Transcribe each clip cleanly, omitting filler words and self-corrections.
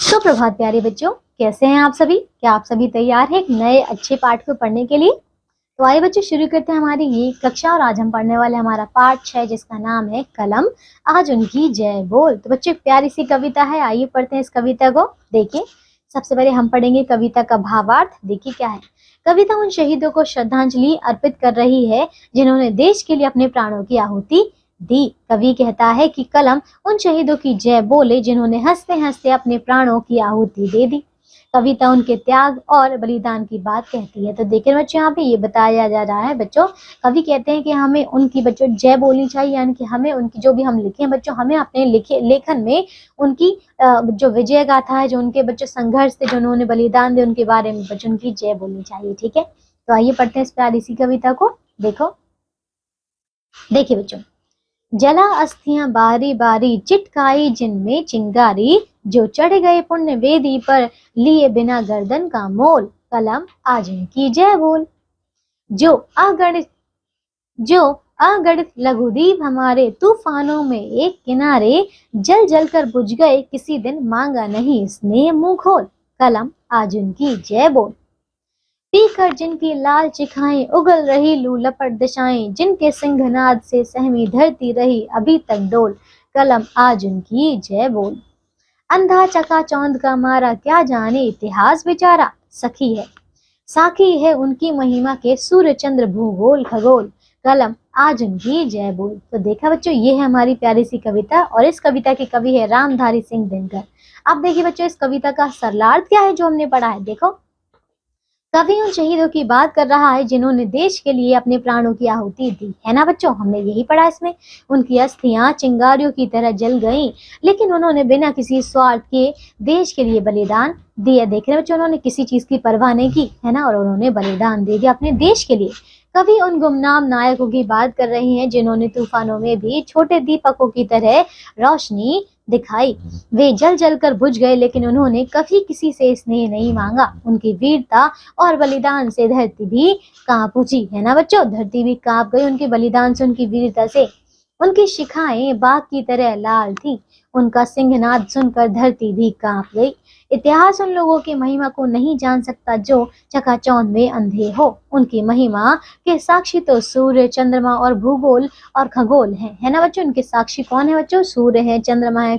सुप्रभात प्यारे बच्चों, कैसे हैं आप सभी। क्या आप सभी तैयार हैं एक नए अच्छे पाठ को पढ़ने के लिए। तो आइए बच्चों शुरू करते हैं हमारी ये कक्षा। और आज हम पढ़ने वाले हमारा पाठ 6 जिसका नाम है कलम आज उनकी जय बोल। तो बच्चों एक प्यारी सी कविता है, आइए पढ़ते हैं इस कविता को। देखिए सबसे पहले हम पढ़ेंगे कविता का भावार्थ। देखिए क्या है। कविता उन शहीदों को श्रद्धांजलि अर्पित कर रही है जिन्होंने देश के लिए अपने प्राणों की आहुति दी। कवि कहता है कि कलम उन शहीदों की जय बोले जिन्होंने हंसते हंसते अपने प्राणों की आहुति दे दी। कविता उनके त्याग और बलिदान की बात कहती है। तो देखिए बच्चों यहाँ पे ये बताया जा रहा है बच्चों, कवि कहते हैं कि हमें उनकी बच्चों जय बोलनी चाहिए, यानी कि हमें उनकी जो भी हम लिखे बच्चों, हमें अपने लिखे लेखन में उनकी जो विजय गाथा है, जो उनके बच्चों संघर्ष थे, जो उन्होंने बलिदान दिए, उनके बारे में बच्चों उनकी जय बोलनी चाहिए। ठीक है, तो आइए पढ़ते हैं इस प्यारी सी कविता को। देखिए बच्चों, जला अस्थियां बारी बारी चिटकाई जिनमें चिंगारी, जो चढ़ गए पुण्य वेदी पर लिए बिना गर्दन का मोल, कलम आज इनकी जय बोल। जो अगणित लघुदीप हमारे तूफानों में एक किनारे, जल जल कर बुझ गए किसी दिन मांगा नहीं स्नेह मुंह खोल, कलम आज उनकी जय बोल। पीकर जिनकी लाल चिखाएं उगल रही लू लपट दिशाएं, जिनके सिंहनाद से सहमी धरती रही अभी तक डोल, कलम आज उनकी जय बोल। अंधा चकाचौंध का मारा क्या जाने इतिहास बेचारा, सखी है साखी है उनकी महिमा के सूर्य चंद्र भूगोल खगोल, कलम आज उनकी जय बोल। तो देखा बच्चों, ये है हमारी प्यारी सी कविता और इस कविता के कवि है रामधारी सिंह दिनकर। अब देखिए बच्चों, इस कविता का सरलार्थ क्या है जो हमने पढ़ा है। देखो, कवि उन शहीदों की बात कर रहा है जिन्होंने देश के लिए अपने प्राणों की आहुति दी, है ना बच्चों, हमने यही पढ़ा इसमें। उनकी अस्थियां चिंगारियों की तरह जल गईं, लेकिन उन्होंने बिना किसी स्वार्थ के देश के लिए बलिदान दिया। देख रहे बच्चों, उन्होंने किसी चीज की परवाह नहीं की, है ना, और उन्होंने बलिदान दे दिया अपने देश के लिए। कवि उन गुमनाम नायकों की बात कर रहे हैं जिन्होंने तूफानों में भी छोटे दीपकों की तरह रोशनी दिखाई। वे जल जल कर बुझ गए, लेकिन उन्होंने कभी किसी से स्नेह नहीं मांगा। उनकी वीरता और बलिदान से धरती भी कांप उठी, है ना बच्चों, धरती भी कांप गई उनके बलिदान से, उनकी वीरता से। उनकी शिखाएं बाघ की तरह लाल थी, उनका सिंहनाद सुनकर धरती भी कांप गई। इतिहास उन लोगों की महिमा को नहीं जान सकता जो चकाचौंध में अंधे हो। उनकी महिमा के साक्षी तो सूर्य चंद्रमा और भूगोल और खगोल हैं, है ना बच्चों। उनके साक्षी कौन है बच्चों, सूर्य है, चंद्रमा है,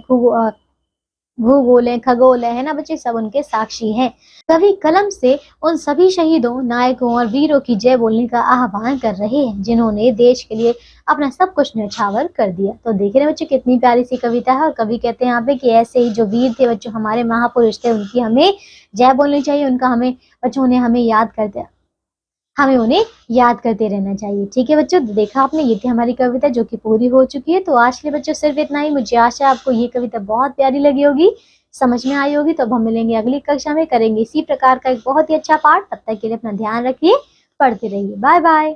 भूगोल है, खगोल है ना बच्चे, सब उनके साक्षी हैं। कवि कलम से उन सभी शहीदों, नायकों और वीरों की जय बोलने का आह्वान कर रहे हैं जिन्होंने देश के लिए अपना सब कुछ न्यौछावर कर दिया। तो देख रहे बच्चों, कितनी प्यारी सी कविता है। और कवि कहते हैं यहाँ पे कि ऐसे ही जो वीर थे बच्चों, हमारे महापुरुष थे, उनकी हमें जय बोलनी चाहिए, उनका हमें बच्चों हमें उन्हें याद करते रहना चाहिए। ठीक है बच्चों, देखा आपने, ये थी हमारी कविता जो कि पूरी हो चुकी है। तो आज के लिए बच्चों सिर्फ इतना ही। मुझे आशा है आपको ये कविता बहुत प्यारी लगी होगी, समझ में आई होगी। तो अब हम मिलेंगे अगली कक्षा में, करेंगे इसी प्रकार का एक बहुत ही अच्छा पाठ। तब तक के लिए अपना ध्यान रखिए, पढ़ते रहिए। Bye bye.